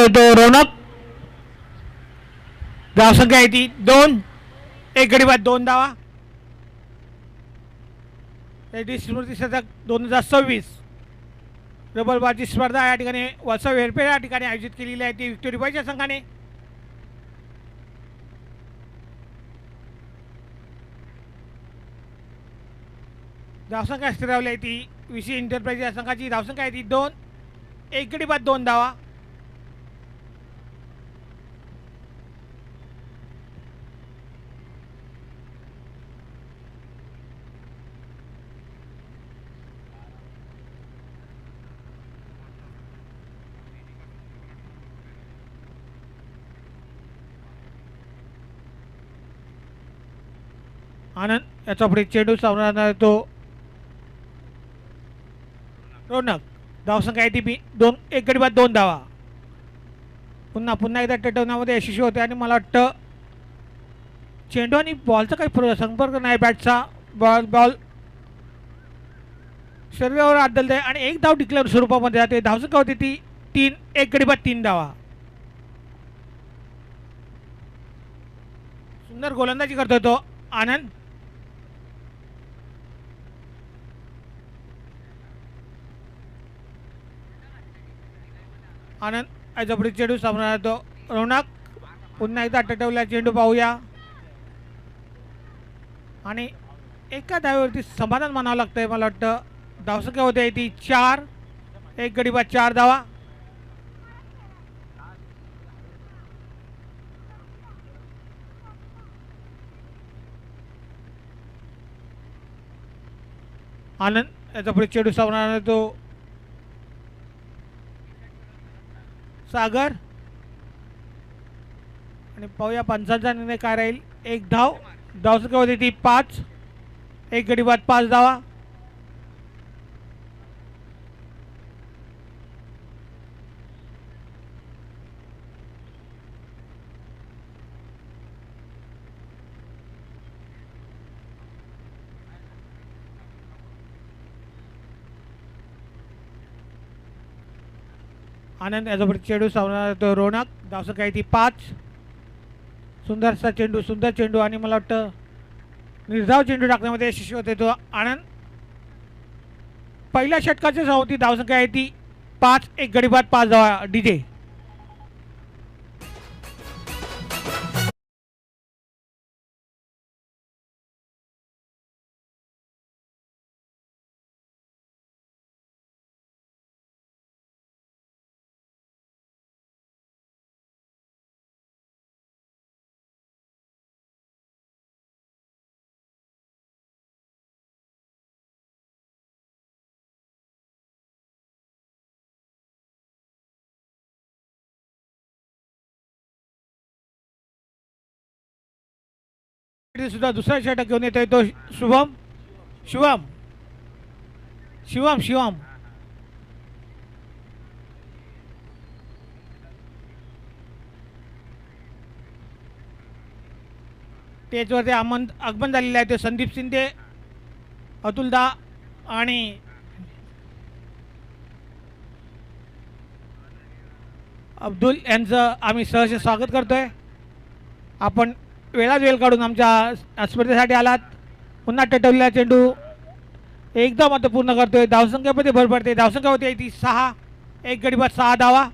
येतो रौनक. धावसंख्या आहे ती 2. एक गडी बाद 2 धावा. स्मृती शतक 2026 डबलबाजी स्पर्धा या ठिकाणी वसव हेरफेर या ठिकाणी आयोजित केलेली आहे ती विक्टोरी बाईच्या संघाने. धावसंख्या स्थिरावली आहे ती विशी एंटरप्राइज या संघाची. धावसंख्या आहे ती 2. एक गडी बाद 2 धावा. आनंद याचा पुढे चेंडू सामना तो रौनक. धावसंख्या आहे ती 2. एक गडी बाद 2 धावा. पुन्हा एकदा टटवण्यामध्ये यशस्वी होते आणि मला वाटतं चेंडू आणि बॉलचा काही संपर्क नाही. बॅटचा बॉल शरीरावर आदलते आणि एक धाव डिक्लेअर स्वरूपामध्ये जाते. धावसंख्या होती ती 3. एक गडी बाद 3 धावा. सुंदर गोलंदाजी करतोय तो आनंद. आनंद याचा पुढे चेंडू सामना तो रौनक. पुन्हा एकदा टटवला चेंडू पाहूया आणि एका धावेवरती समाधान मानावं लागतंय मला वाटतं. धावसंख्या होते ती 4. एक गडी बाद 4 धावा. आनंद याचा पुढे चेंडू सामना तो सागर आणि पाहूया पंचांचा निर्णय काय राहील. एक धाव. धावसंख्या होती ती 5. एक गडी बाद 5 धावा. आनंद याचा चेंडू सामना तो रौनक. धावसंख्या आहे ती 5. सुंदर चेंडू आणि मला वाटतं निर्धाव चेंडू टाकण्यामध्ये यशस्वी होते तो आनंद. पहिल्या षटकाची होती. धावसंख्या आहे ती 5. एक गडी बाद 5 धावा. डीजे सुद्धा दुसरा षटक घेऊन येतोय तो शिवम. स्टेजवरती आगमन झालेलं आहे. ते संदीप शिंदे, अतुलदा आणि अब्दुल यांचं आम्ही सहर्ष स्वागत करतोय. आपण वेळात वेळ काढून आमच्या स्पर्धेसाठी आलात. पुन्हा टटवलेला चेंडू एकदम आता पूर्ण करतोय. धावसंख्येमध्ये भर पडते. धावसंख्या होती ती 6. एक गडी बाद 6 धावा.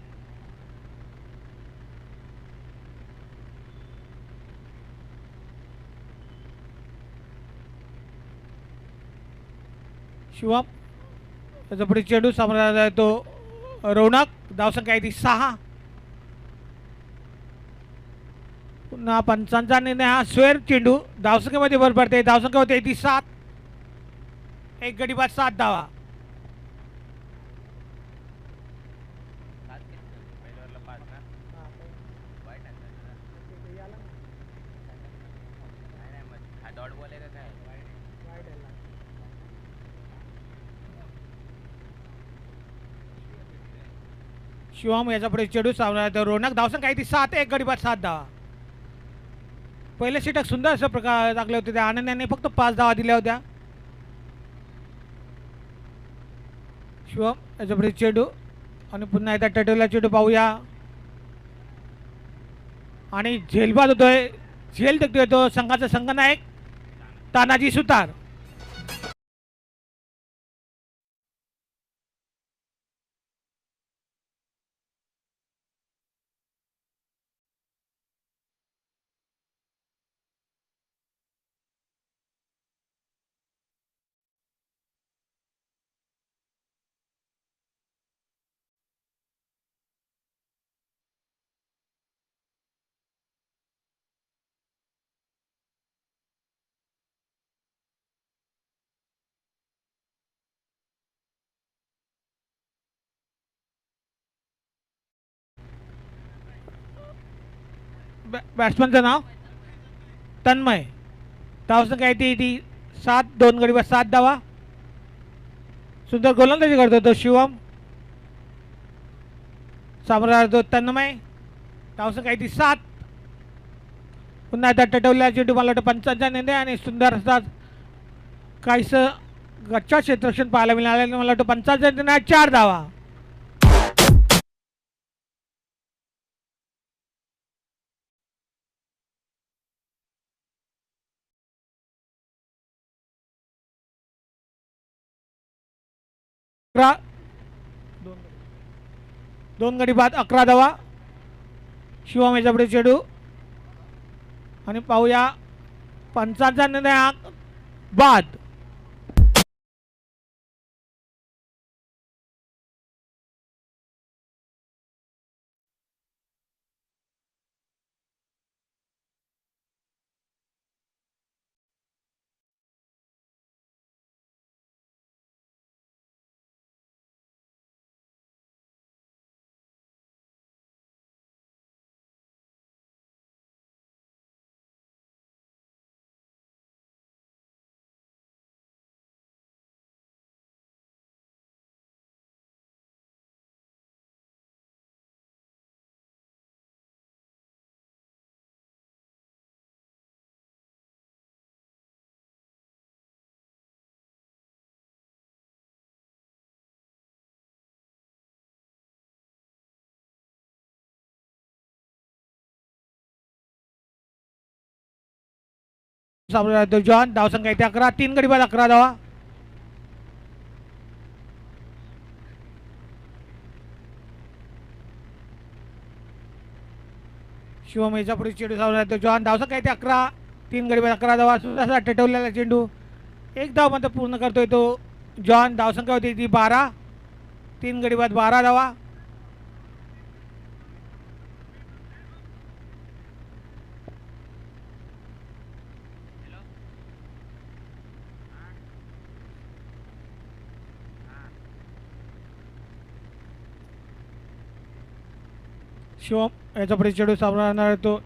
शिवम त्याचा पुढे चेंडू सामना तो रौनक. धावसंख्या आहे ती 6. पुन्हा पंचांचा निर्णय हा स्वेर चेंडू. धावसंख्येमध्ये भर पडते. धावसंख्या होते ती 7. एक गडी बाद 7 धावा. शिवम याचा पुढे चेंडू सामना तर रौनक. धावसंख्या आहे ती 7. एक गडी बाद 7 धावा. पहिले षटक सुंदर असं प्रकार टाकले होते. त्या आनंदाने फक्त 5 धावा दिल्या होत्या. शिवम याच्या पुढे चेंडू आणि पुन्हा एकदा टटवला चेंडू पाहूया. आणि झेलबाद होतोय, झेल देखतोय तो संघाचा संघनायक तानाजी सुतार. बॅट्समनचं नाव तन्मय. धावसंख्या आहे ती 7, 2 गडी बाद 7 धावा. सुंदर गोलंदाजी करतो तो शिवम. सामोरा तो तन्मय. धावसंख्या आहे ती 7. पुन्हा एकदा टटवलेला चेंडू, मला वाटतं पंचांचा निर्णय आणि सुंदर असा काहीसं गच्चा क्षेत्ररक्षण पाहायला मिळालं. मला वाटतं पंचांचा निर्णय 4 धावा. दोन गडी बाद 11 धावा. शिवम याच्या पुढे चेंडू आणि पाहूया पंचांचा निर्णय बाद. सामोरा तो जॉन. धावसंख्या इथे 11, 3 गडी बाद 11 धावा. शिवम याच्या पुढे चेंडू सामोरा तो जॉन. धावसंख्या इथे 11, 3 गडी बाद 11 धावा. सुद्धा टटवलेला चेंडू एक धाव मध्ये पूर्ण करतोय तो जॉन. धावसंख्या होती ती 12, 3 गडी बाद 12 धावा. शिवम याच्या पुढे चेंडू सामना तो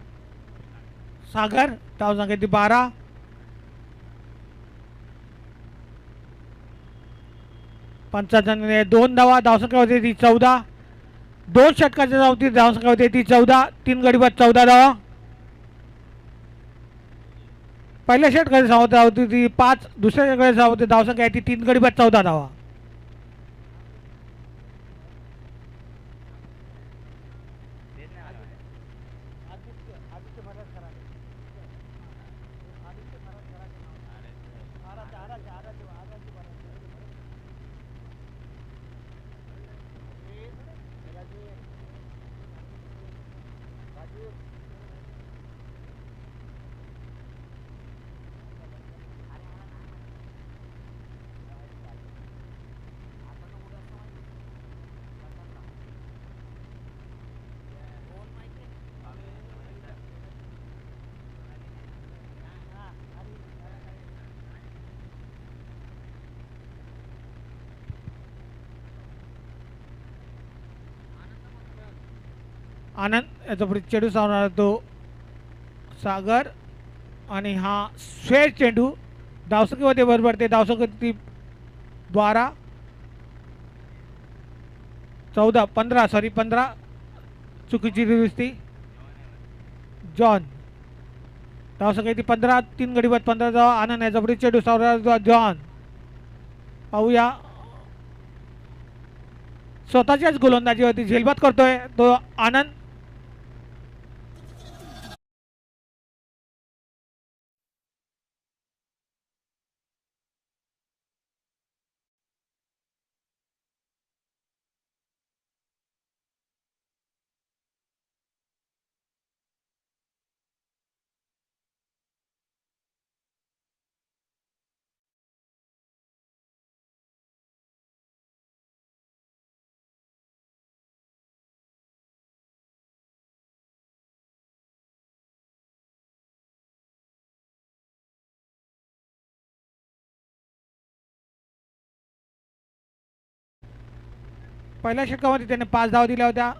सागर. धावसंख्या ती 12. पंचांचा 2 धावा. धावसंख्या होती ती 14. 2 षटकाच्या धावती धावसंख्या होती ती 14, 3 गडी बाद 14 धावा. पहिल्या षटकाची धावती होती ती 5. दुसऱ्या षटकाची धावती धावसंख्या ती 3 गडी बाद 14 धावा. आनंद याचा पुढे चेंडू सावणार तो सागर आणि हा स्वेर चेंडू. धावसंख्या होते बरोबर ते धावसंख्या ती 12, 14, 15 सॉरी 15 चुकीची दुरुस्ती. जॉन. धावसंख्या ती 15, 3 गडी बाद 15 धावा. आनंद याचा पुढे चेंडू सावणार जॉन. पाहूया स्वतःच्याच गोलंदाजीवरती झेलबाद करतोय तो आनंद. पहिल्या षटकामध्ये त्याने 5 धावा दिल्या होत्या.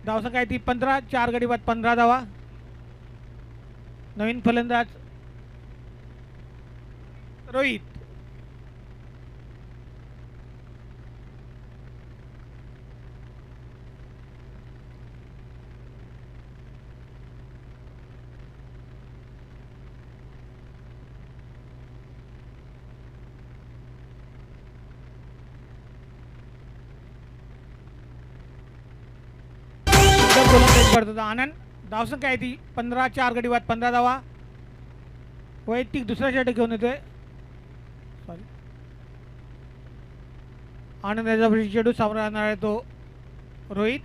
धावसंख्या आहे ती 15. 4 गडी बाद 15 धावा. नवीन फलंदाज रोहित. गोलंदाजी करत होता आनंद. धावसंख्या आहे ती 15. 4 गडी बाद 15 धावा. वैयक्तिक दुसरा षटक घेऊन येतोय. सॉरी, आनंद याचा चेंडू सामोरणार आहे तो रोहित.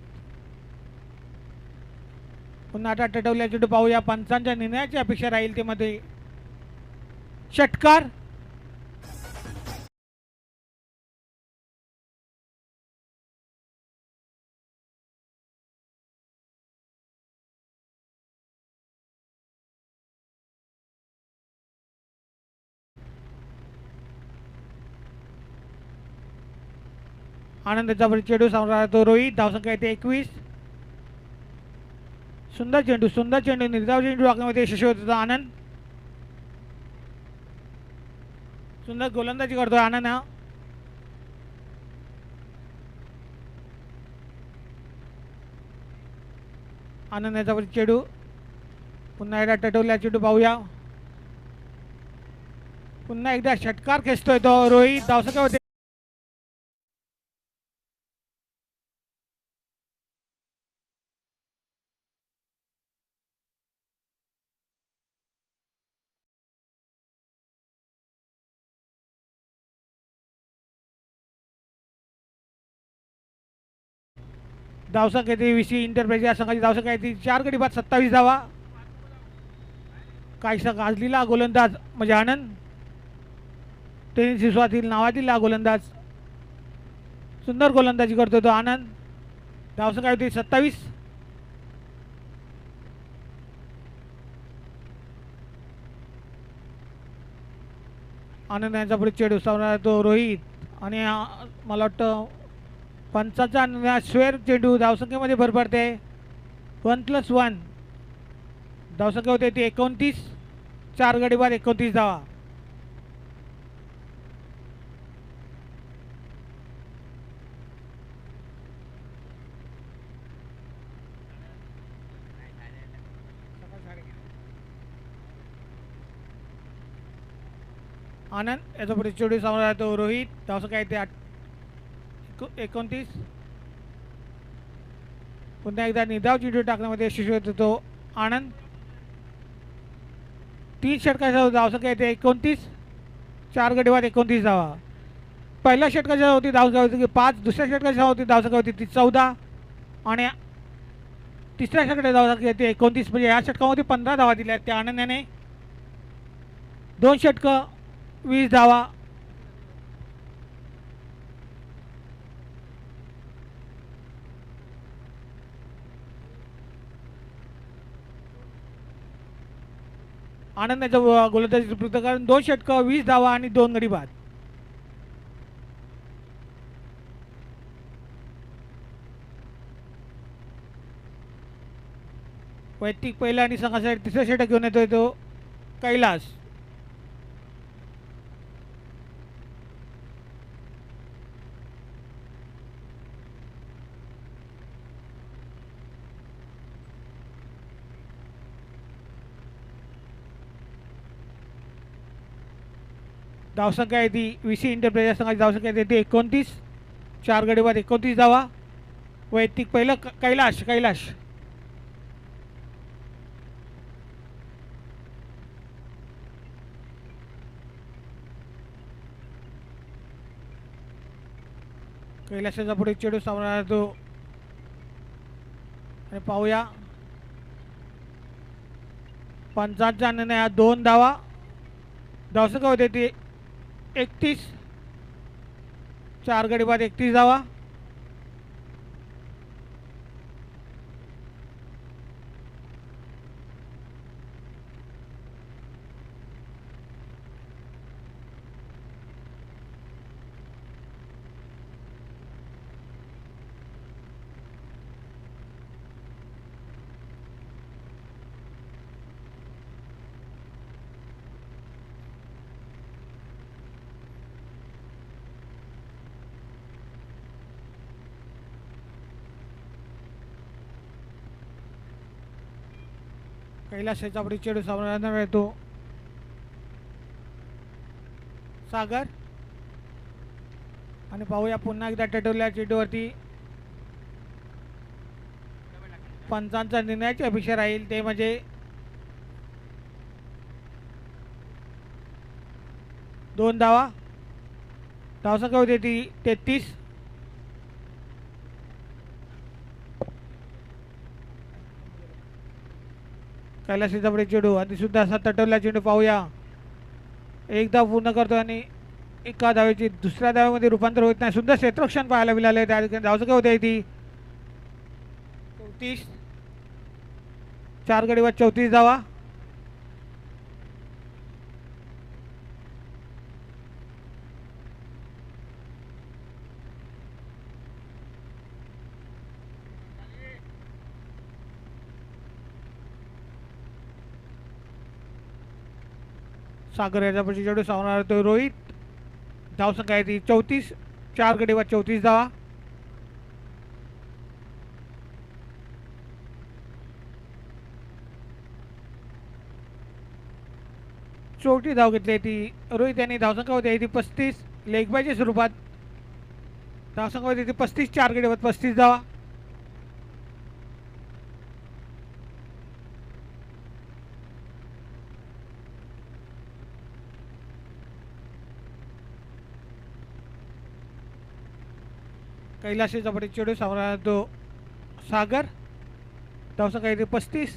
पुन्हा आता टटवल्या चेंडू पाहूया. पंचांच्या निर्णयाची अपेक्षा राहील ते मध्ये. षटकार. आनंदाचा चेंडू सामोरणार तो रोहित. धावसंख्या येते 21. सुंदर चेंडू निर्धाव चेंडू टाकण्यामध्ये यशस्वी होत होता आनंद. सुंदर गोलंदाजी करतोय आनंद हा. आनंद याचा चेंडू पुन्हा एकदा टटवल्या चेंडू पाहूया. पुन्हा एकदा षटकार खेचतोय तो रोहित. धावसंख्या होते धावसंख्या येते VC इंटरप्राइज या संघाची धावसंख्या येते 4 गडी बाद 27 धावा. काहीसा गाजलेला गोलंदाज म्हणजे आनंद. टेनिस विश्वातील नावातील हा गोलंदाज. सुंदर गोलंदाजी करतो तो आनंद. धावसंख्या होती 27. आनंद यांचा पुढे चेंडू सामना तो रोहित आणि मला वाटतं पंचाचा स्वेर चेंडू. धावसंख्येमध्ये भर पडते 1+1. धावसंख्या होते ती 29. 4 गडी बाद 29 धावा. आनंद याचा पुढे चेंडू सामोरा तो रोहित. धावसंख्या येते 29. पुन्हा एकदा निधाव चेंडू टाकण्यामध्ये यशस्वी होतो तो आनंद. 3 षटकाच्या धावसंख्या येते 29. 4 गडी बाद 29 धावा. पहिल्या षटकाच्या होती धावसंख्या होती 5. दुसऱ्या षटकाच्या होती धावसंख्या होती ती 14. आणि तिसऱ्या षटकाच्या धावसंख्या येते 29. म्हणजे या षटकामध्ये 15 धावा दिल्या त्या आनंदाने. 2 षटकं 20 धावा. आनंदाच्या गोलंदाजीचं पृथक्करण 2 षटकं 20 धावा आणि 2 गडी बाद. वैयक्तिक पहिला आणि संघासाठी तिसरा षटक घेऊन येतोय तो कैलास. धावसंख्या आहे ती VC इंटरप्राइज संघाची धावसंख्या येते 29. 4 गडी बाद 29 धावा. वैयक्तिक पहिलं कैलाश. कैलासाचा पुढे चेंडू सामना तो आणि पाहूया. पंचांचा निर्णय 2 धावा. धावसंख्या होते ती 31. 4 गडी बाद 31 धावा. कैलास याच्यापुढे चेंडू सामन्यांना मिळतो सागर आणि पाहूया पुन्हा एकदा टटवल्या चेंडूवरती पंचांचा निर्णयाची अपेक्षा राहील ते म्हणजे दोन धावा. धावसंख्या होती ती 33. कैलास याच्यापुढे चेंडू आणि सुद्धा असा तटवला चेंडू पाहूया एक धाव पूर्ण करतो आणि एका धावेची दुसऱ्या धावेमध्ये रूपांतर होत नाही. सुद्धा क्षेत्ररक्षण पाहायला मिळाले त्या ठिकाणी धावसंख्या होते ती 34. 4 गडी बाद 34 धावा. सागर याच्यापुढे चेंडू सावरणार तो रोहित. धावसंख्या आहे ती 34. 4 गडी बाद 34 धावा. चौथी धाव घेतली ती रोहित यांनी. धावसंख्या होती ती 35. लेग बायच्या स्वरूपात धावसंख्या होती ती 35. 4 गडी बाद 35 धावा. कैलास याच्यापुढे चेंडू सामना तो सागर. धावसंख्या आहे ती 35.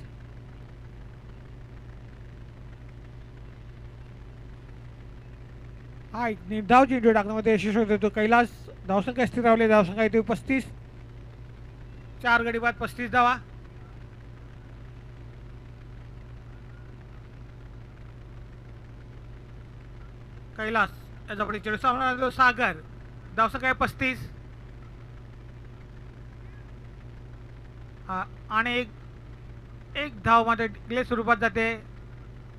हा एक निर्धाव चेंडू टाकण्यामध्ये यशस्वी होतो कैलास. धावसंख्या स्थिरावली. धावसंख्या आहे ती 35. 4 गडी बाद 35 धावा. कैलास याच्यापुढे चेंडू सामना तो सागर. धावसंख्या आहे 35. आणि एक धाव मात्र डिले स्वरूपात जाते.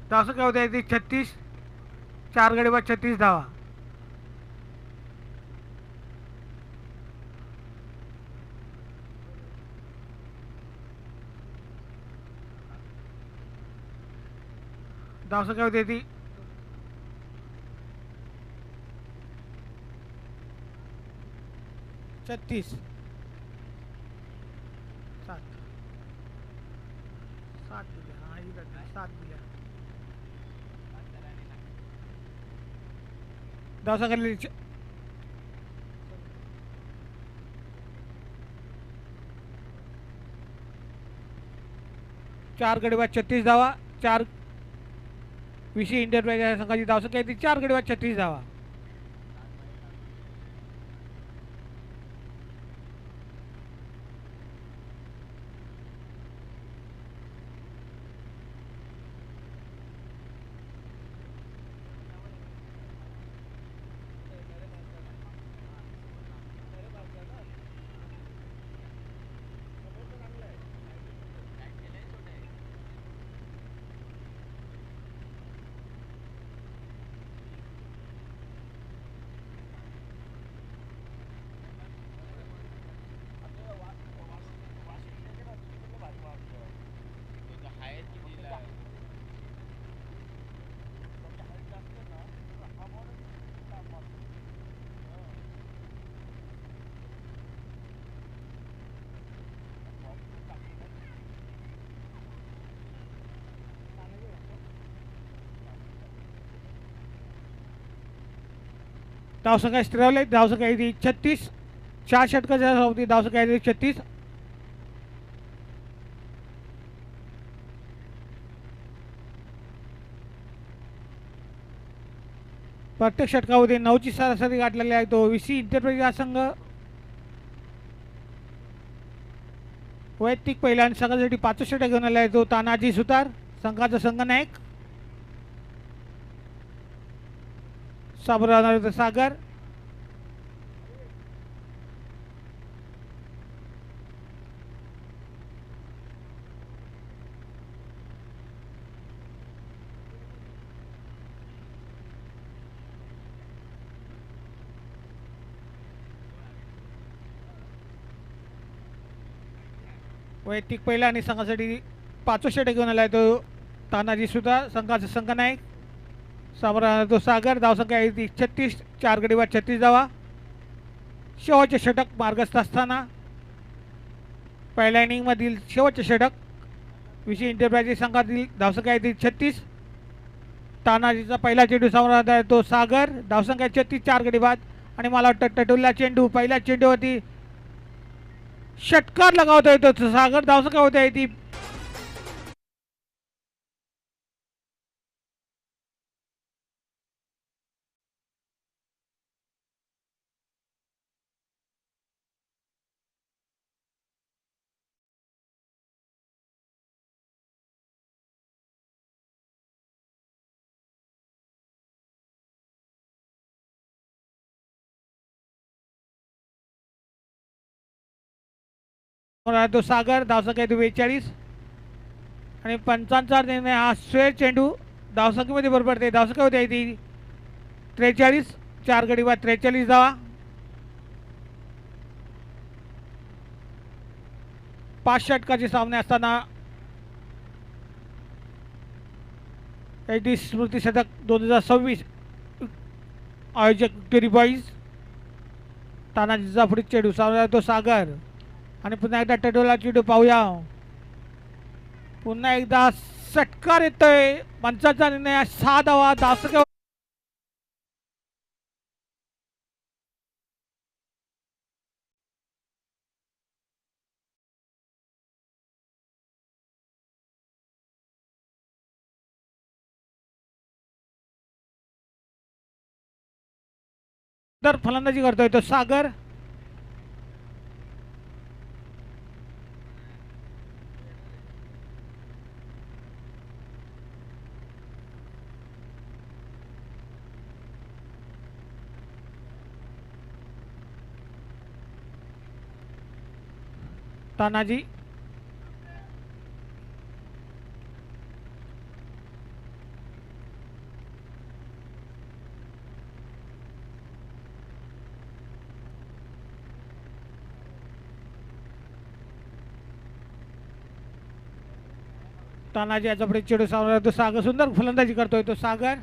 धावसंख्या होते ती 36. 4 गडी बाद 36 धावा. धावसंख्या होते ती 36. 7 दिल्या. हा ही 7 दिल्या. धावसंख्या 4 गडी बाद 36 धावा. 4 विशी इंडियन संघाची धावसंख्या आहे ती 4 गडी बाद 36 धावा. धावसंख्या स्थिरावली. धावसंख्या आहे ती 36. 4 षटकाच्या होती. धावसंख्या आहे ती 36. प्रत्येक षटकामध्ये 9ची सरासरी गाठलेली आहे. तो विसी इंटरप्राइज हा संघ वैयक्तिक पहिल्या आणि संघासाठी 5 षटक घेऊन आला आहे. तो तानाजी सुतार संघाचा संघनायक. साबर सागर. वैयक्तिक पहिला आणि संघासाठी पाचवं षटक घेऊन आला तो तानाजी सुद्धा संघाचा संघनायक. समोर तो सागर. धावसंख्या आहे ती 36. 4 गडी बाद 36 धावा. शेवटचे षटक मार्गस्थ असताना पहिल्या इनिंगमधील शेवटचे षटक विशी इंटरप्राइजेस संघातील धावसंख्या आहे ती 36. तानाजीचा पहिला चेंडू समोर आहे तो सागर. धावसंख्या 36. 4 गडी बाद. आणि मला वाटतं टटुल्ला चेंडू पहिल्या चेंडूवरती षटकार लगावता येतो सागर. धावसंख्या होते आहे ती तो सागर. धावसंख्या आहे 42. आणि पंचांचा निर्णय हा स्वेर चेंडू धावसंख्येमध्ये बरोबर पडते. धावसंख्या होती आहे ती 43. 4 गडी बाद 43 धावा. 5 षटकाचे सामने असताना स्मृती शतक 2026 आयोजक विक्टोरी बॉईज. तानाजीचा पुढील चेंडू सामना तो सागर. आणि पुन्हा एकदा टटोला चेंडू पाहूया. पुन्हा एकदा षटकार येतोय. पंचांचा निर्णय 6 धावा. धावसंख्या तर फलंदाजी करतोय तो सागर. तानाजी तानाजी याचा पुढे चेंडू सामोरा तो सागर. सुंदर फलंदाजी करतोय तो सागर.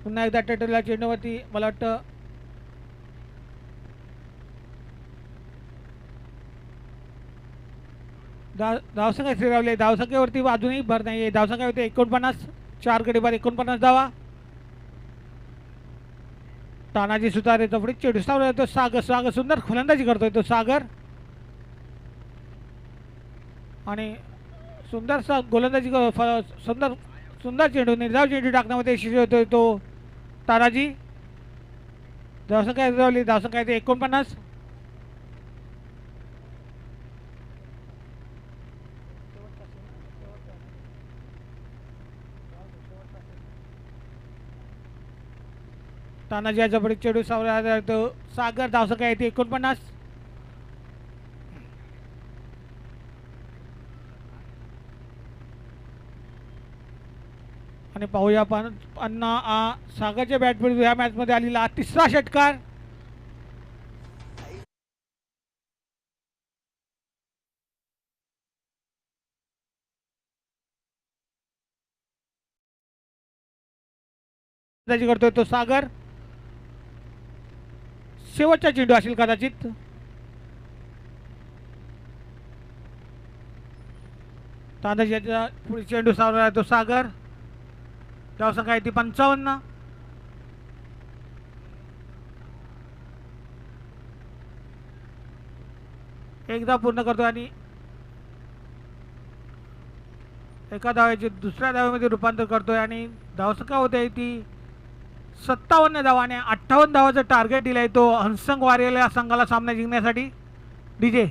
पुन्हा एकदा टटोला चेंडूवरती मला वाटतं धावसंख्या स्थिरावली. धावसंख्येवरती अजूनही भर नाही. धावसंख्या होते 49. 4 गडी बाद 49 धावा. तानाजी सुतारेचा पुढे चेंडू सामोरा तो सागर. सागर सुंदर फलंदाजी करतोय तो सागर. आणि सुंदरसा गोलंदाजी सुंदर सुंदर चेंडू निर्धाव चेंडू टाकण्यामध्ये यशस्वी होतोय तो तानाजी. धावसंख्या स्थिरावली. धावसंख्या येते 49. तानाजी याचा पुढे चेंडू सामोरा तो सागर. धावसंख्या येते 49. आणि पाहूया आपण अण्णा सागरच्या बॅटमध्ये ह्या मॅचमध्ये आलेला तिसरा षटकार. करतोय तो सागर. शेवटचा चेंडू असेल कदाचित. तानाजीचा पुढे चेंडू सावरला तो सागर. धावसंख्या आहे ती 55. एकदा पूर्ण करतोय आणि एका धावेचे दुसऱ्या धावेमध्ये रूपांतर करतोय. आणि धावसंख्या होते ती 57 धावाने 58 धावाचं टार्गेट दिलंय तो हंसंग वारियल या संघाला सामना जिंकण्यासाठी. डीजे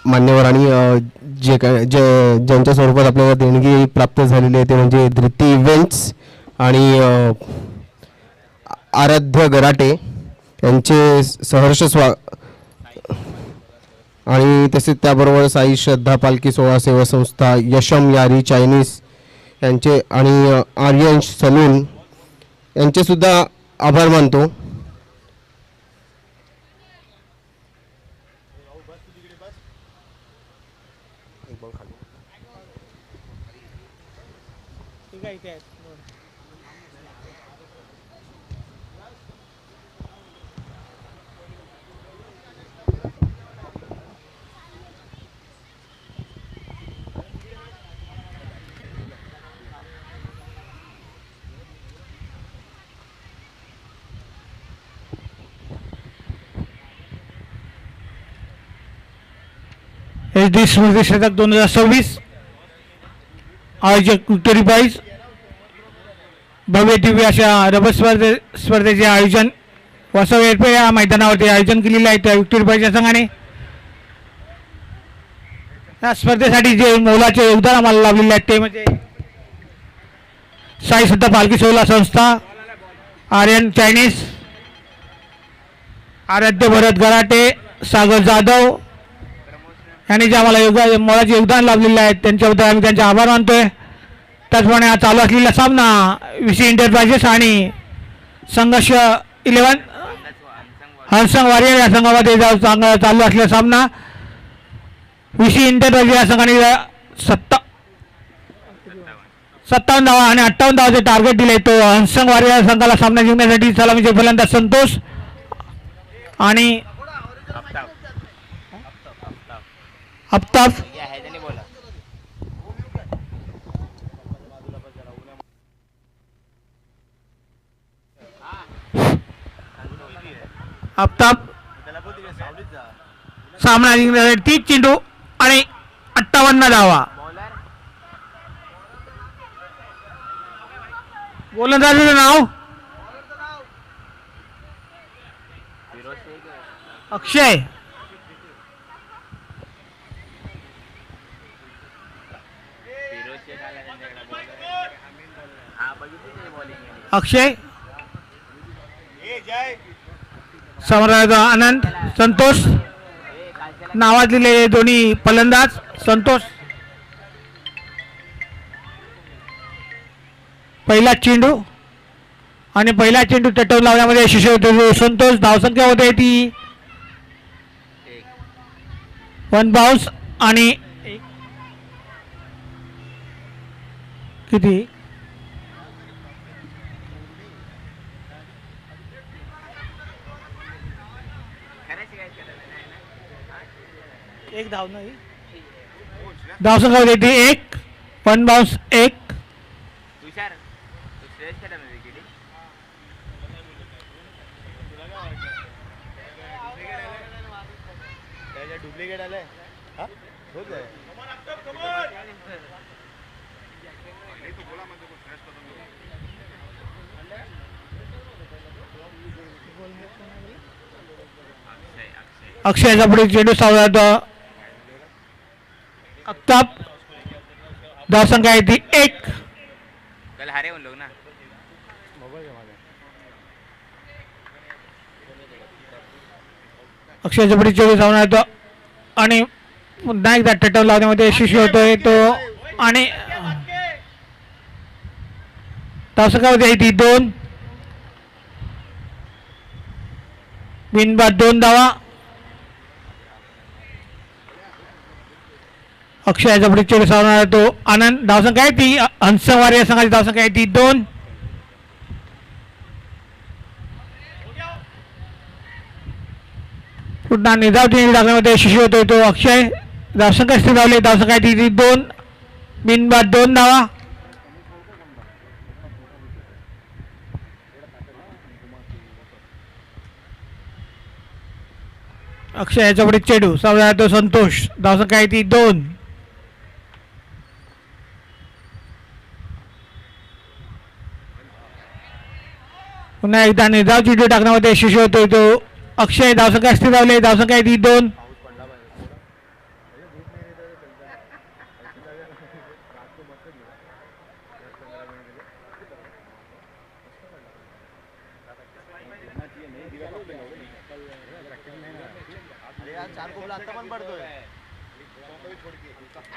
मान्यवरांनी जे काय ज्यांच्या स्वरूपात आपल्याला देणगी प्राप्त झालेली आहे ते म्हणजे धृती इव्हेंट्स आणि आराध्य गराटे यांचे सहर्ष आणि तसेच त्याबरोबर साई श्रद्धा पालखी सोहळा सेवा संस्था, यशम यारी चायनीज यांचे आणि आर्यंश सलून यांचे सुद्धा आभार मानतो. HD स्मृती शतक 2026 आयोजक विक्टोरी प्राइज भव्य दिव्य अशा रबर स्पर्धेचे आयोजन वसव एअरपेड या मैदानावरती आयोजन केलेले आहे. त्या विक्टोरी प्राइज या संघाने या स्पर्धेसाठी जे मोलाचे योगदान आम्हाला लाभलेले आहे ते म्हणजे साई श्रद्धा पालखी सोहळा संस्था, आर्यन चायनीज, आराध्य भरत गराटे, सागर जाधव यांनी जे आम्हाला मोलाचे योगदान लाभलेले आहे त्यांच्याबद्दल आम्ही त्यांचे आभार मानतोय. त्याचप्रमाणे हा चालू असलेला सामना विसी एंटरप्राइजेस आणि संघर्ष 11 हंसंग वॉरियर या संघामध्ये चालू असलेला सामना विसी एंटरप्राइजेस या संघाने 57 धावा आणि 58 धावाचे टार्गेट दिले. तो हंसंग वॉरियर संघाला सामना जिंकण्यासाठी सलामीचे फलंदाज संतोष आणि अफ्ताफ सामना जिंकण्यासाठी 30 चेंडू आणि 58 धावा. गोलंदाजीचं नाव अक्षय. अक्षय समोराचा आनंद, संतोष नावाजलेले दोन्ही फलंदाज. संतोष पहिला चेंडू आणि पहिला चेंडू टटवून लावण्यामध्ये यशस्वी होतो संतोष. धावसंख्या होते ती 1 बाउन्स आणि किती एक धाव नाही धावसंख्या होती ती 1 1 बाउन्स 1. डुप्लिकेट आले अक्षयचा पुढे चेंडू सावरतो अफ्ताब. धावसंख्या आहे ती 1. कल हारे उन लोग ना. अक्षयचा पुढे चेंडू सावरणार येतो आणि पुन्हा एकदा टटव लावण्यामध्ये यशस्वी होतोय तो आणि धावसंख्या होती ती 2. बिनबाद 2 धावा. अक्षयाचा पुढे चेंडू सावरणार तो आनंद. धावसंख्या आहे ती हंसवार या संघाची धावसंख्या आहे ती 2. पुन्हा निजाव टीम टाकण्यामध्ये यशस्वी होतोय तो अक्षय. धावसंख्या स्थिर लावली. धावसंख्या आहे ती 2. बिनबाद 2 धावा. अक्षयाच्या पुढे चेंडू सावरणार तो संतोष. धावसंख्या आहे ती 2. पुन्हा एकदा निर्धाव चेंडू टाकण्यामध्ये यशस्वी होतोय तो अक्षय. धावसंख्या स्थिर लावले. धावसंख्या आहे ती 2.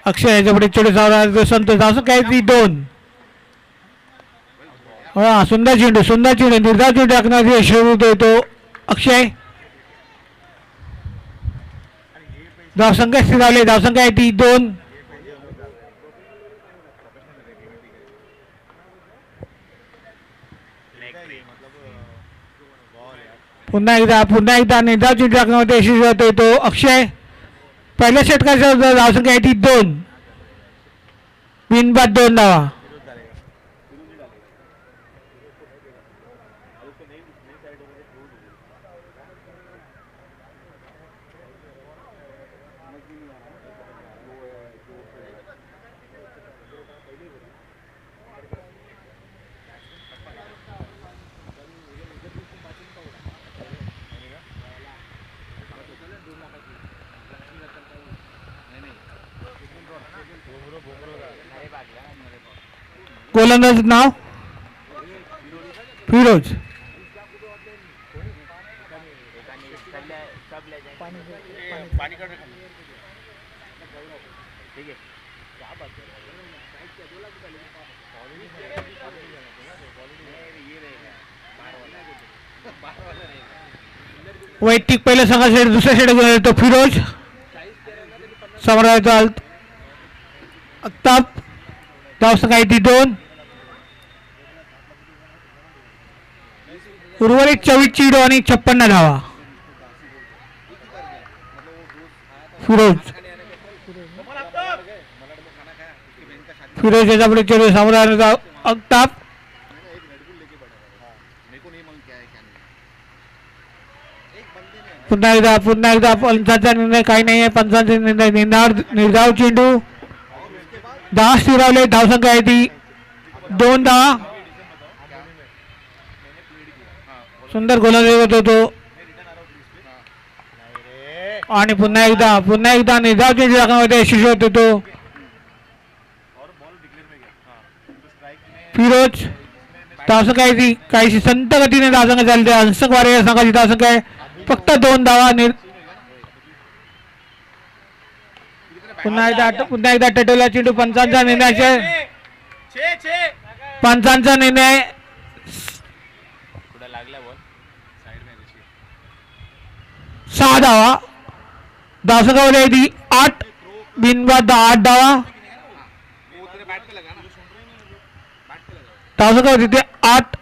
अक्षय याच्या पुढे चेंडू सावरा संतोष धावसंख्या काय ती 2. हा सुंदर चेंडू निर्धाव चेंडू टाकण्याची यशस्वी होतो अक्षय. धावसंख्या स्थिरावली धावसंख्या आहे ती 2. पुन्हा एकदा निर्धाव चेंडू टाकण्यामध्ये यशस्वी होतो तो अक्षय. पहिल्या षटकाच्या धावसंख्या आहे ती 2. बिनबाद 2 धावा. गोलंदाज नाव फिरोज. वैयक्तिक पहिल्या संघासाठी दुसऱ्या षटक घेऊन येतो फिरोज. समोर अख्ताब. धावसंख्या आहे ती 2. उर्वरित 24 चेंडू आणि 56 धावा. फिरोज याच्या पुढे चेंडू समोर अख्ताब. पुन्हा एकदा पंचांचा निर्णय काही नाही आहे. पंचांचा निर्णय निर्धाव चेंडू 10 स्थिरावले. धावसंख्या आहे ती 2 धावा. सुंदर गोलंदाजी होतो आणि पुन्हा एकदा निर्धाव चेंडू टाकण्यामध्ये यशस्वी होतो तो फिरोज. धावसंख्या आहे ती काहीशी संत गतीने धावसंख्या चालते. अंशक वारे या संघाची धावसंख्या आहे फक्त 2 धावा. पुन्हा एकदा टटोला चेंडू. पंचांचा निर्णय 6 धावा. धावसंख्या ती 8. बिनबाद 8 धावा. धावसंख्या होती ते 8.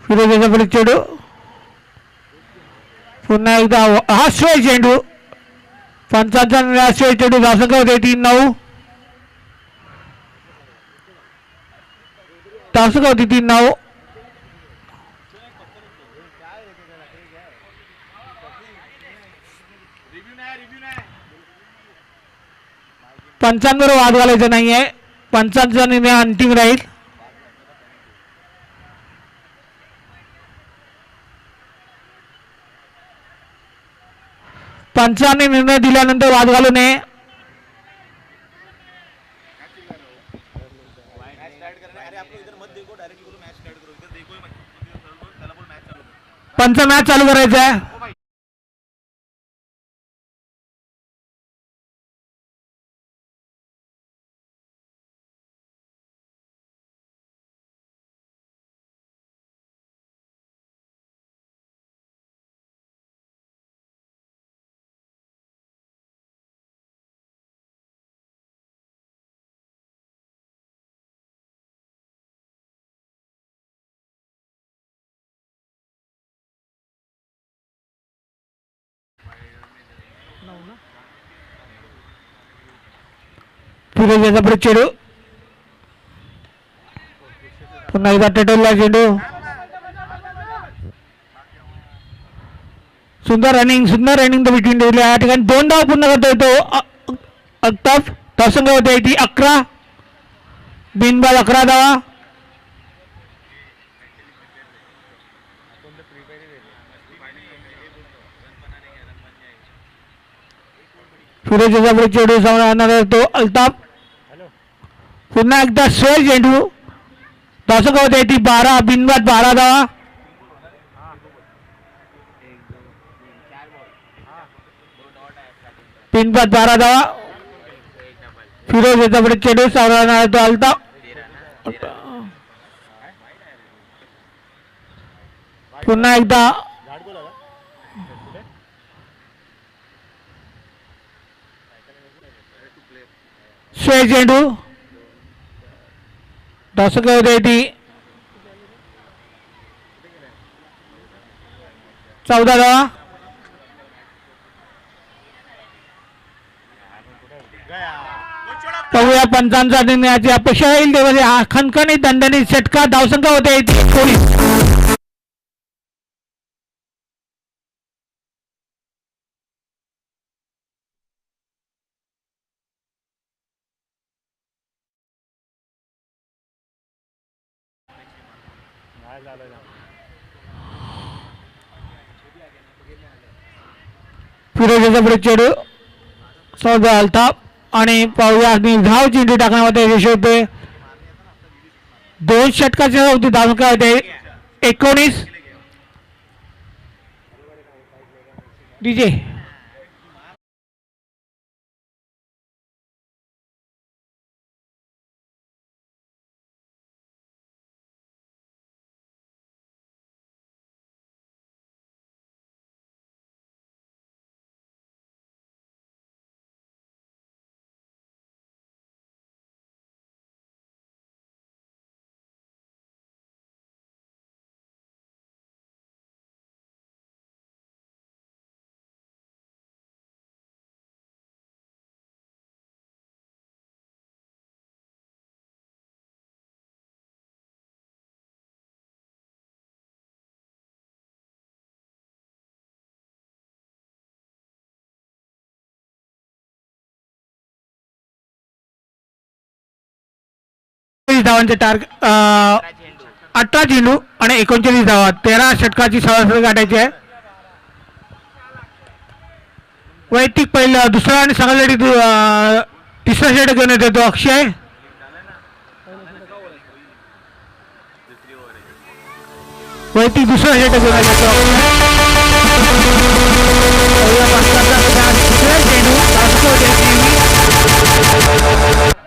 फिरोजाच्या पुढे चेंडू. पुन्हा एकदा हा सोय चेंडू. पंचांचा निर्णय चेंडू. धावसंख्या होते ती 9. धावसंख्या होती ती 9. पंचांवर वाद घालायचा नाहीये. पंचांचा निर्णय अंतिम राहील. पंचांनी निर्णय दिल्यानंतर वाद घालू नये. पंच मॅच चालू करायचं आहे. फिरोजाचा पुढे चेंडू. पुन्हा एकदा टटोलला चेंडू. सुंदर रनिंग द बिटवीन ठेवले. या ठिकाणी 2 धाव पूर्ण करता येतो अख्ताब. धावसंख्या होते ती 11. बिनबाद 11 धावा. फिरोज याचा चेंडू समोर आणणार आहे तो अल्ताफ. पुन्हा एकदा स्वेर चेंडू. धावसंख्या होते ती 12 बिनबाद 12 धावा. बिनबाद 12 धावा. फिरोज याचा चेंडू समोर आणणार आहे तो अल्ताफ. पुन्हा एकदा स्वेर चेंडू. धावसंख्या होते ती 14 धावा. पाहूया पंचांचा निर्णयाची अपेक्षा येईल तेव्हा हा खणखणीत दणदणीत षटकार. धावसंख्या होते ती 19. फिरोजाचा चेंडू सौदा अल्ताफ आणि पाहूया धाव चेंडू टाकण्यामध्ये यश होते. 2 षटकाच्या होती धावसंख्या होते 19. डीजे धावांचे टार्गेट 18 चेंडू आणि 39 धावा. 13 षटकाची सरासरी गाठायची आहे. वैयक्तिक पहिलं दुसरा आणि संघासाठी तिसरा षटक घेऊन येतो तो अक्षय. वैयक्तिक दुसरा षटक घेऊन येतो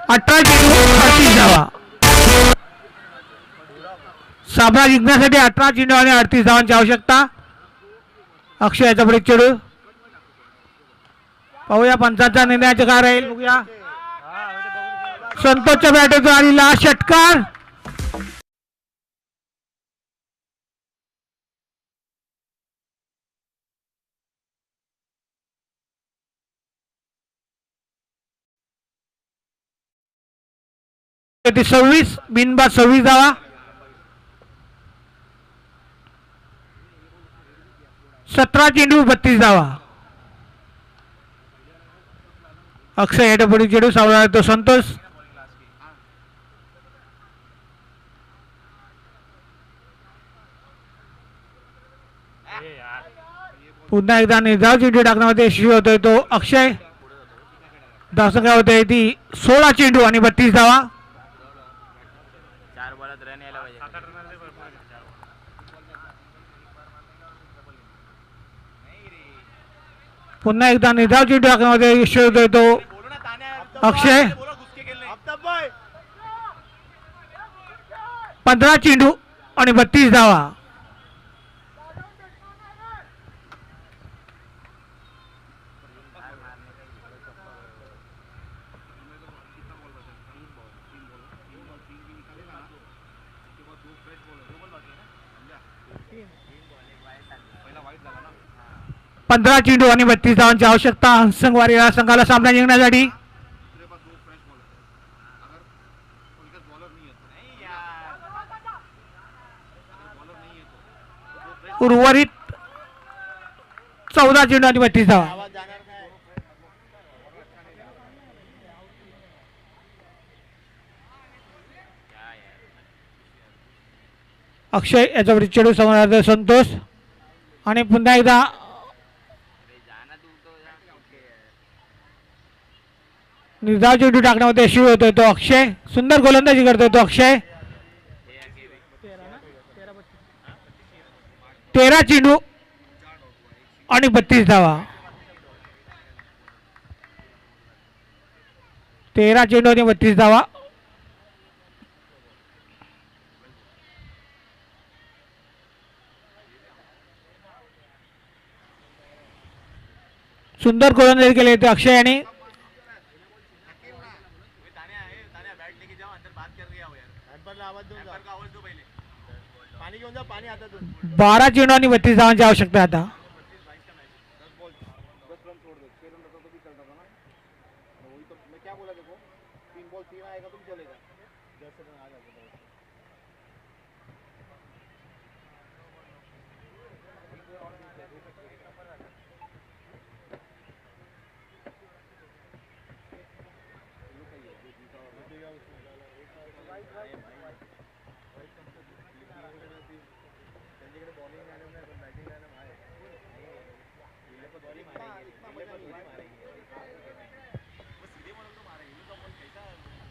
18 चेंडू 38 धावा. सामना जिंकण्यासाठी 18 चेंडू आणि 38 धावांची आवश्यकता. अक्षय याचा पुढे चेंडू. पाहूया पंचांचा निर्णयाचे काय राहील बघूया. संतोषच्या बॅटरीतून आलेला षटकार. ते 26 बिनबाद 26 धावा. 17 चेंडू 32 धावा. अक्षय याच्या पुढे चेंडू सावळा तो संतोष. पुन्हा एकदा निर्धाव चेंडू टाकण्यामध्ये यशस्वी होतोय तो अक्षय. धावसंख्या होते ती 16 चेंडू आणि 32 धावा. पुन्हा एकदा निर्धाव चेंडू टाकण्यामध्ये यशस्वी होतोय तो अक्षय. 15 चेंडू आणि 32 धावा. पंधरा चेंडू आणि 32 धावांची आवश्यकता संघवारी या संघाला सामना जिंकण्यासाठी. उर्वरित 14 चेंडू आणि 32 धावा. अक्षय याच्यावर चेंडू समोर संतोष आणि पुन्हा एकदा निर्धाव चेंडू टाकण्यामध्ये यशस्वी होतोय तो अक्षय. सुंदर गोलंदाजी करतोय तो अक्षय. 13 चेंडू आणि 32 धावा. 13 चेंडू आणि 32 धावा. सुंदर गोलंदाजी केली ते अक्षय यांनी. 12 चेंडू आणि 32 धावांची आवश्यकता आहे आता.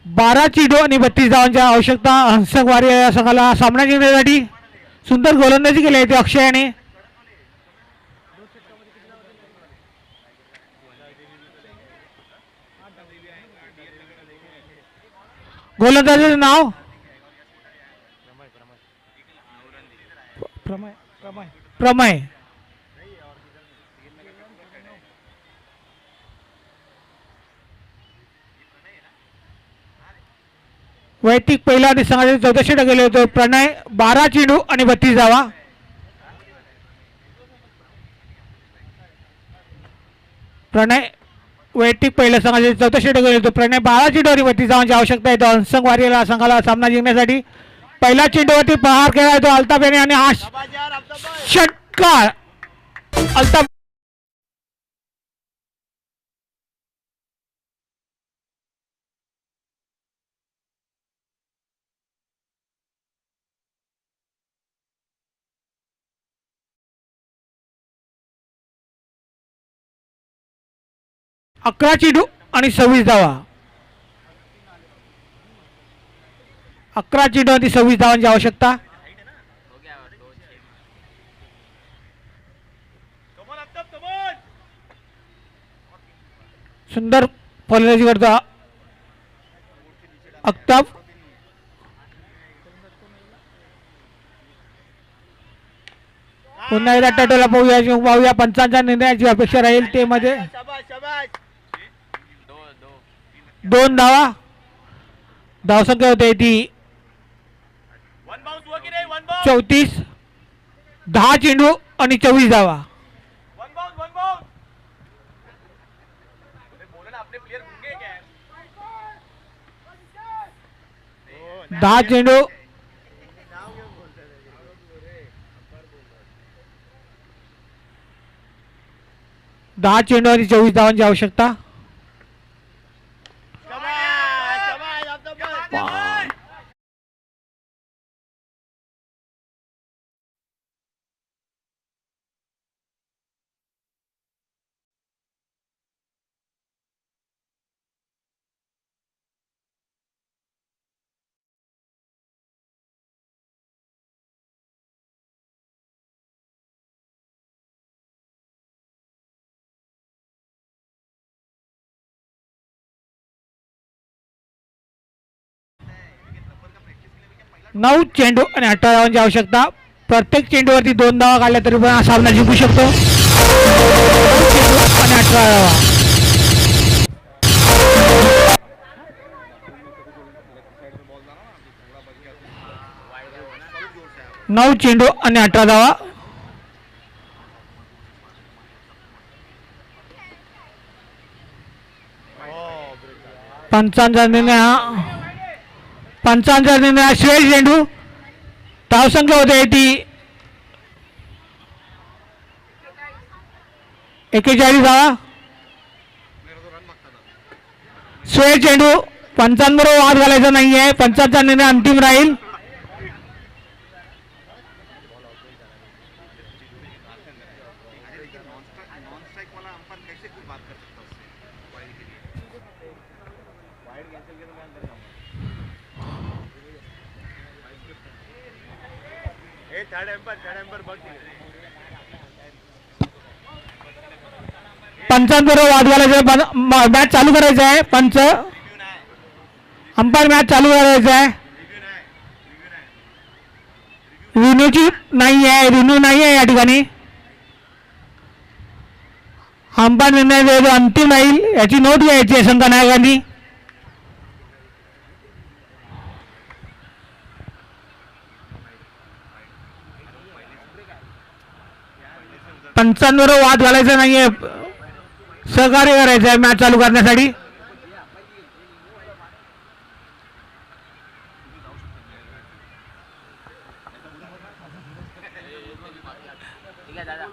बारा चेंडू आणि 32 धावांची आवश्यकता हंसक वारी या संघाला सामना जिंकण्यासाठी. सुंदर गोलंदाजी केली आहे ते अक्षय याने. गोलंदाजीचं नाव प्रमय. प्रमय प्रमय वैयक्तिक पहिला आणि संघाचे 14 षटक गेले होते. प्रणय 12 चेंडू आणि 32 धावा. प्रणय वैयक्तिक पहिल्या संघाचे 14 षटक गेले होते. प्रणय 12 चेंडू आणि 32 धावांची आवश्यकता आहे तो हंसक वारीला संघाला सामना जिंकण्यासाठी. पहिला चेंडूवरती प्रहार केला तो अल्ताफ याने आणि हा षटकार अल्ताफ. अकरा चेंडू आणि 26 धावा. 11 चेंडू आणि 26 धावांची आवश्यकता. हो गया 2-6. सुंदर फलंदाजी करतो अख्ताब. पुन्हा एकदा टटोला पाहूया पंचांच्या निर्णयाची अपेक्षा राहील ते मध्ये. 2 धावा धावसंख्या होते ती 34. 10 चेंडू आणि 24 धावा. 10 चेंडू 10 चेंडू आणि 24 धावांची आवश्यकता. नऊ चेंडू आणि 18 धावांची आवश्यकता. प्रत्येक चेंडूवरती 2 धावा काढल्या तरी पण हा सामना जिंकू शकतो. 9 चेंडू आणि 18 धावा. 9 चेंडू आणि 18 धावा. पंचांचा निर्णय श्रेय चेंडू. धावसंख्या होते ती 41 धावा. श्रेय चेंडू. पंचांबरोबर वाद घालायचा नाहीये. पंचांचा निर्णय अंतिम राहील. पंचांबरोबर वाद घालायचा, मॅच चालू करायचं आहे. पंच अंपायर मॅच चालू करायचं आहे. रिन्यूची नाही आहे, रिन्यू नाही आहे या ठिकाणी. अंपायर निर्णय जो अंतिम राहील याची नोट घ्यायची आहे संघ नायकांनी. पंचांबरोबर वाद घालायचा नाहीये, सहकार्य करायचं आहे मॅच चालू करण्यासाठी. ठीक आहे दादा.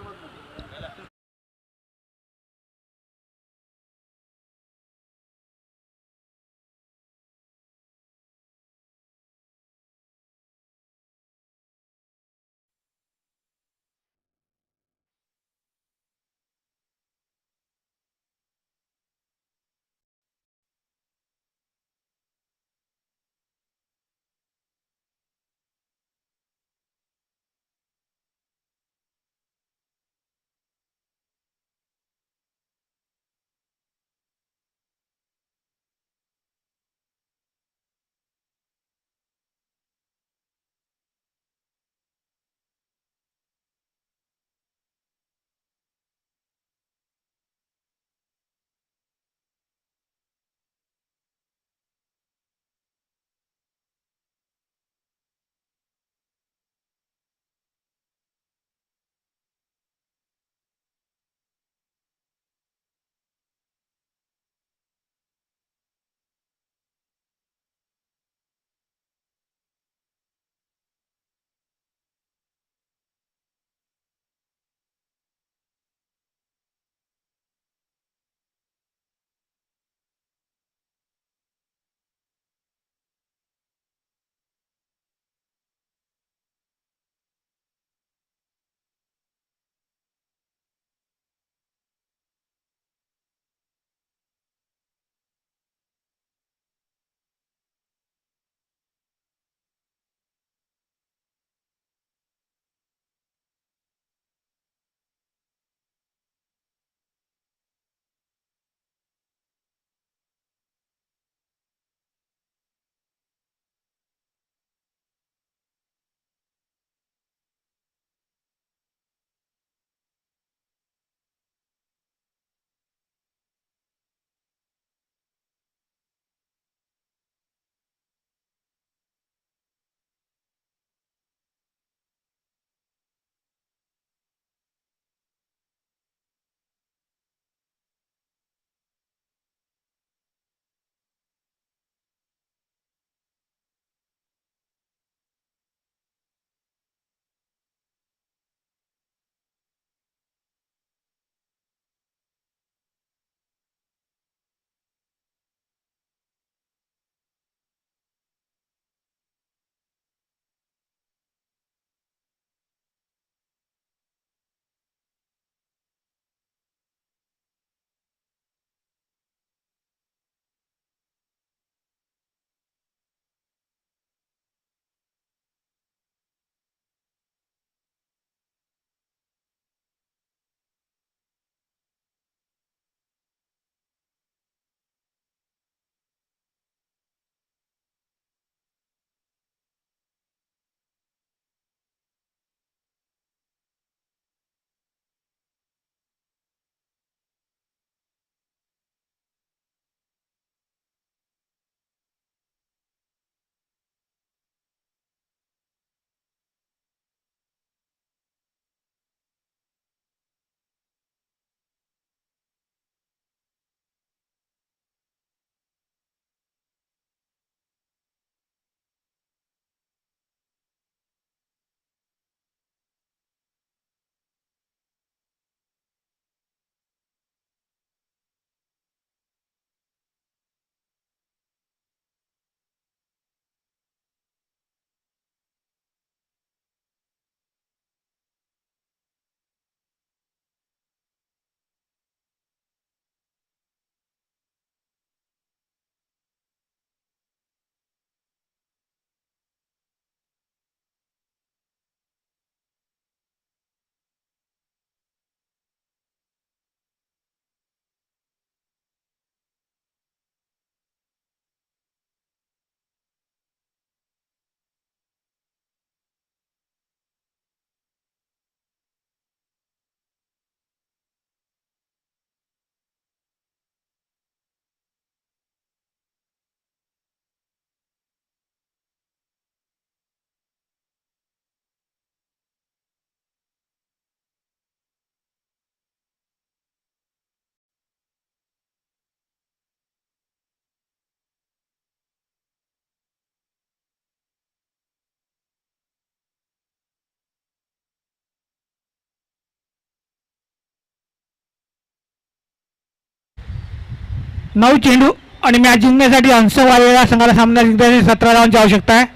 9 चेंडू आणि मॅच जिंकण्यासाठी हंस वारेला संघाला सामना जिंकण्यासाठी 17 धावांची आवश्यकता आहे.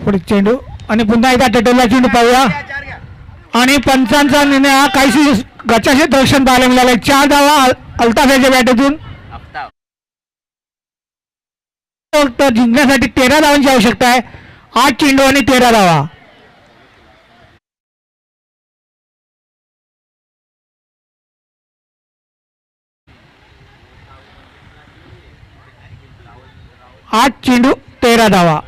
पुढे चेंडू आणि पुन्हा एकदा टटोला चेंडू पाहूया आणि पंचांचा निर्णय हा काहीशी गचाचे दर्शन पाहायला मिळाले. 4 धावा अल्ताफ याच्या बॅटमधून. आफ्ताब तर जिंकण्यासाठी 13 धावांची आवश्यकता आहे. 8 चेंडू आणि 13 धावा. आठ चेंडू 13 धावा.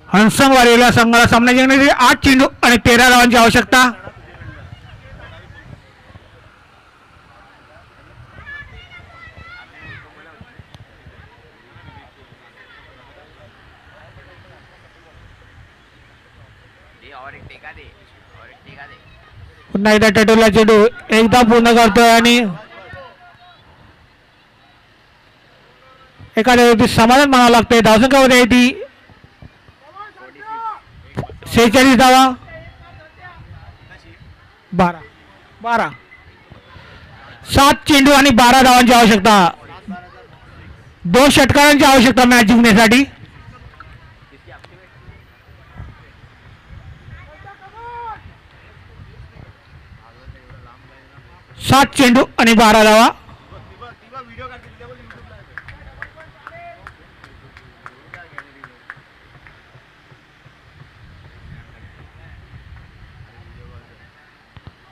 हंसंग वारेला संघाला सामना जिंकण्यासाठी 8 चेंडू आणि 13 धावांची आवश्यकता. दे और एक टेका दे और एक टेका दे. पुन्हा एकदा टटोला चेंडू एकदा पूर्ण करतोय आणि एखाद्या व्यक्ती समाधान म्हणावं लागतंय. धावसंख्यामध्ये आहे ती 46 धावा. 12 7 चेंडू आणि 12 धावांची आवश्यकता. 2 षटकारांची आवश्यकता मॅच जिंकण्यासाठी. सात चेंडू आणि 12 धावा.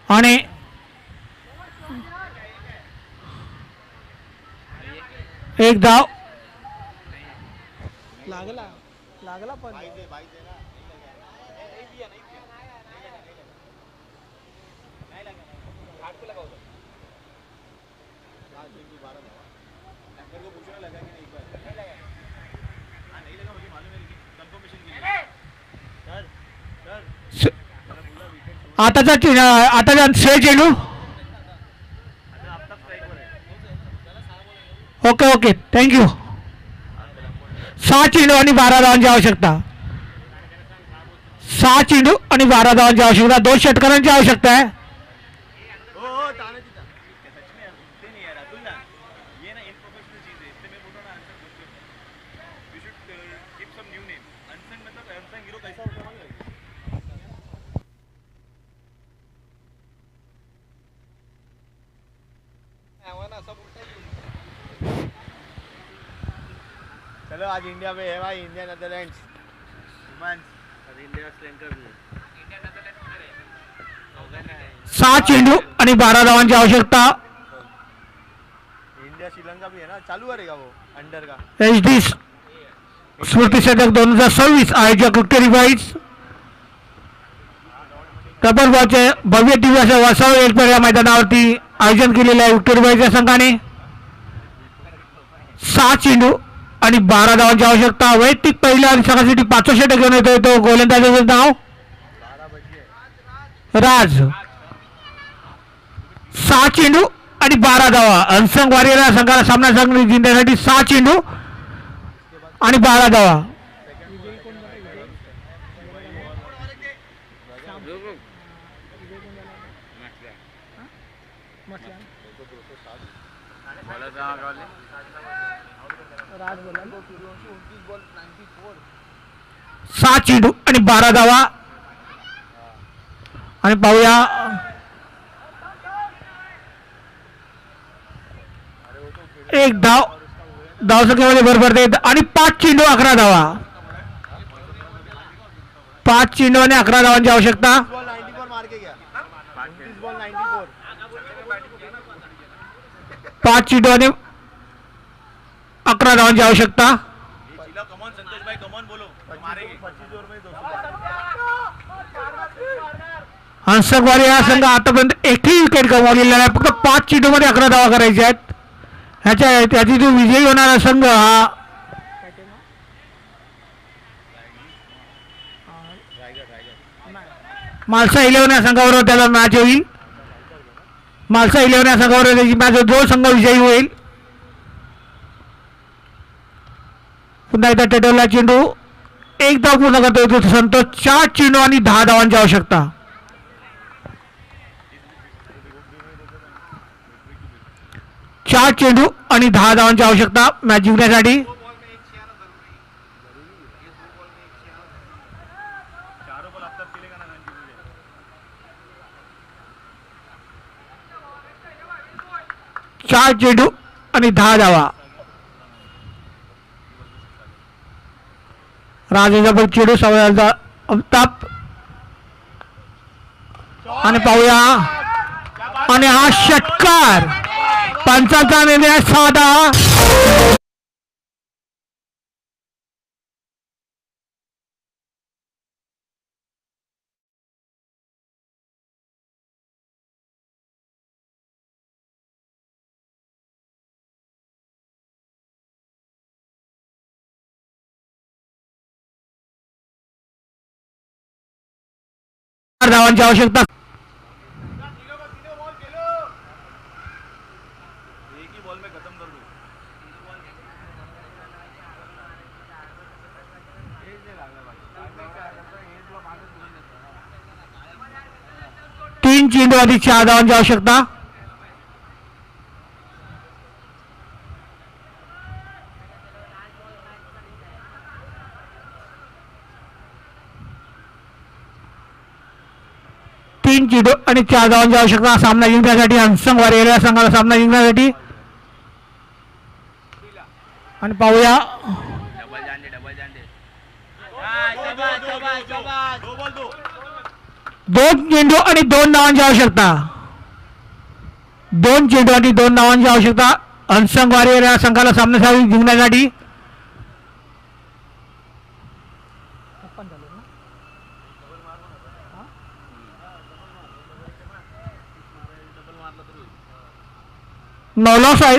आणि एक धाव लागला पण आताचा 6 चेंडू. Okay thank you. 6 चेंडू आणि 12 धावांची आवश्यकता. 6 चेंडू आणि 12 धावांची आवश्यकता. 2 षटकारांची आवश्यकता आहे. चलो आज इंडिया में है भाई. इंडिया नेदरलैंड्स इंडिया श्रीलंका 6 चेंडू आणि 12 धावांची आवश्यकता. इंडिया श्रीलंका भी है ना. चालू करेगा वो अंडर का. HD स्मृती शतक 2026 आयोजक विक्टरी बाईज टपरबाचे भव्य टीव्ही अशा वासाव एअरपोर्ट या मैदानावरती आयोजन केलेले आहे विक्टरी बाईजच्या संघाने. 6 चेंडू आणि 12 धावांची आवश्यकता. वैयक्तिक पहिल्या आणि संघासाठी 5 षटक घेऊन येतोय तो गोलंदाजाचं नाव राज. 6 चेंडू आणि 12 धावा. हंसंग वारेला संघाला सामना जिंकण्यासाठी 6 चेंडू आणि 12 धावा. सहा चेंडू आणि 12 धावा. आणि पाहूया एक धावसंख्येमध्ये भर पडते आणि 5 चेंडू 11 धावा. 5 चेंडू आणि 11 धावांची आवश्यकता. बॉल 94 मार के गया. 29 बॉल 94. 5 चेंडू आणि 11 धावांची आवश्यकता. कमॉन संतोष भाई कमॉन बोलो. 25 ओव्हर मध्ये 200. हंसकवारी हा संघ आतापर्यंत एकही विकेट गमावलेला नाही. फक्त 5 चेंडूमध्ये 11 धावा करायच्या आहेत. त्याची जो विजयी होणारा संघ हा मालसा 11 या संघाबरोबर त्याला मॅच होईल. मालसा 11 या संघावर त्याची मॅच जो संघ विजयी होईल. पुन्हा एकदा टेटवला चेंडू एक धाव पूर्ण करतो संतोष. 4 चेंडू आणि 10 धावांची आवश्यकता. चार चेंडू आणि 10 धावांची आवश्यकता मॅच जिंकण्यासाठी. चारों बॉल अब तक खेलेगा ना रणजी मुझे. 4 चेंडू आणि 10 धावा. राजेचा पण चेंडू सवयचा अवताप आणि पाहूया. आणि हा षटकार पंचाचा निर्णय साधा. धावांची आवश्यकता. एक ही बॉल में खत्म कर दूं. तीन चेंडू आणि 4 धावांची आवश्यकता. तीन चेंडू आणि 4 धावांची आवश्यकता सामना जिंकण्यासाठी. हंसंग वारियर या संघाला सामना जिंकण्यासाठी. आणि पाहूया डबल जान दे दो बॉल दो. 2 चेंडू आणि 2 धावांची आवश्यकता. 2 चेंडू आणि 2 धावांची आवश्यकता हंसंग वारियर या संघाला सामन्यासाठी जिंकण्यासाठी. नवलॉस आहे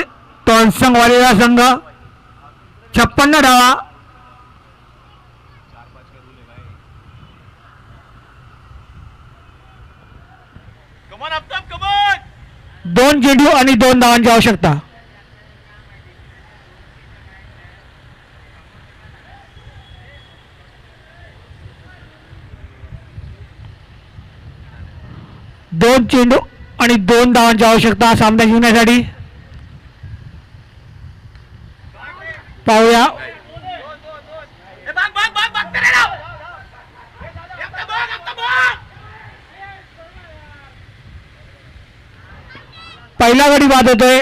तो हंसंग वारियर या संघ. 56 धावा. 4-5 का रूल है भाई. कमॉन अब तक कमॉन. 2 चेंडू आणि 2 धावांची आवश्यकता. दोन चेंडू आणि 2 धावांची आवश्यकता सामना जिंकण्यासाठी. पाहूया भाग भाग भाग भागते रहे ना. भाग. पहिला गडी बाद होतोय.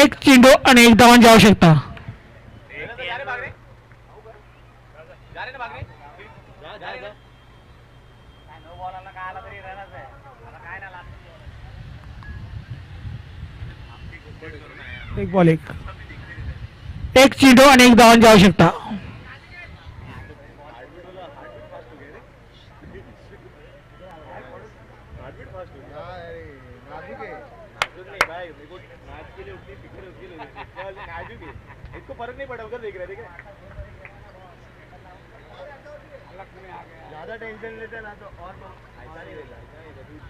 1 चेंडू आणि 1 धावांची आवश्यकता. जा रहे भाग रहे. जा रहे ना भाग रहे. जा. नो बॉलला काय आला तरी रनच आहे. आता काय ना लागत. 1 बॉल 1 चेंडू आणि 1 धावांची आवश्यकता. इसको फर्क नहीं पड़ा उधर देख रहे थे. ज्यादा टेंशन लेते ना तो और ऐसा नहीं रहता.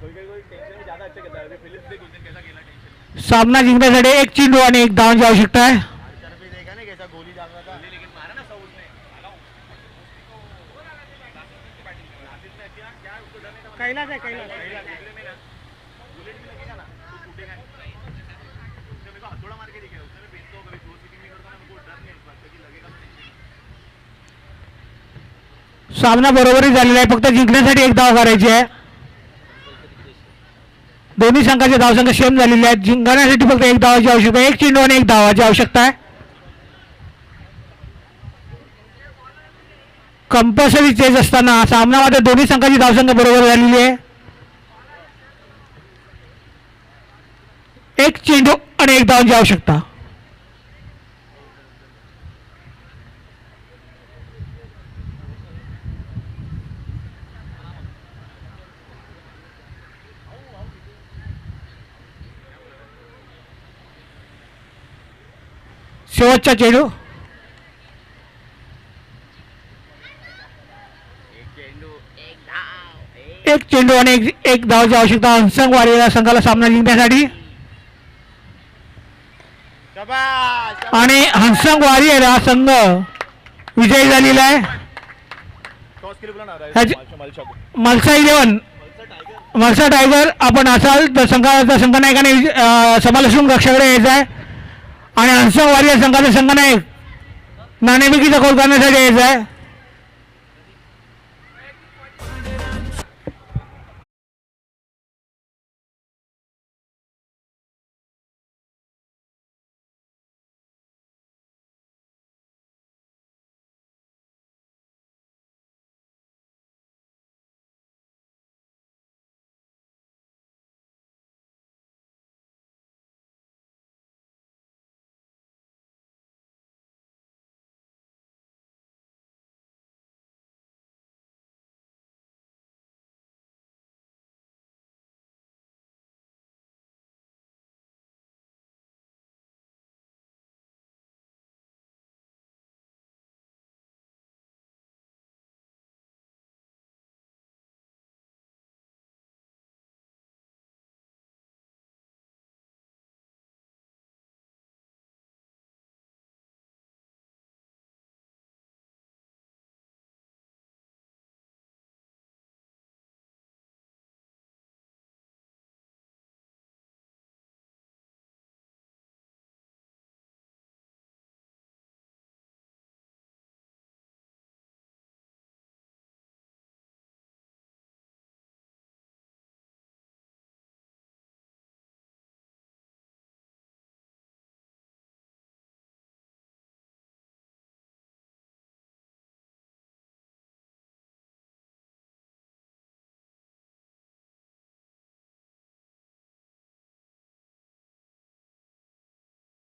कोई टेंशन में ज्यादा अच्छा खेलता है. फिलिप्स देख उधर कैसा खेला टेंशन. सामना जिंकण्यासाठी 1 चेंडू आणि 1 धावांची आवश्यकता आहे. तरफ भी देखा ना कैसा गोली डाल रहा था. लेकिन मारा ना सब उसने. क्या उसको डरने का कैलास आहे बुलेट में लगेगा ना तो टूटेगा नहीं. उसने मेरे को हथौड़ा मार के दिखाया. उसने मैं बेचता हूँ कभी दो सीटिंग नहीं करता ना. मेरे को डर नहीं लगता कभी लगेगा तो टेंशन. सामना बरोबरी झालेला आहे. फक्त जिंकण्यासाठी 1 धाव करायची आहे. दोन्ही संघाचे धावसंख्या सेम झालेले आहेत. जिंकण्यासाठी फक्त 1 धावाची आवश्यकता. 1 चेंडू आणि 1 धावाची आवश्यकता आहे. कंपल्सरी चेस असताना सामन्यामध्ये दोन्ही संघाची धावसंख्या बरोबर झालेली आहे. 1 चेंडू आणि 1 धावांची आवश्यकता. शेवटचा चेंडू. एक चेंडू एक धाव. 1 चेंडू चेंडू आणि एक धावाची आवश्यकता हंसंग वारी या संघाला सामना जिंकण्यासाठी. शाबास आणि हंसंग वारी हा संघ विजयी झालेला आहे. टॉस केली बोला ना ह्याची- मालशा मलसा 11 मलसा टायगर आपण असाल तर संघाचा संघनायकाने समालोचन कक्षाकडे यायचं आहे आणि हंसंग वारी या संघाचा संघनायक नाणेफेकीचा कौल करण्यासाठी यायचा आहे.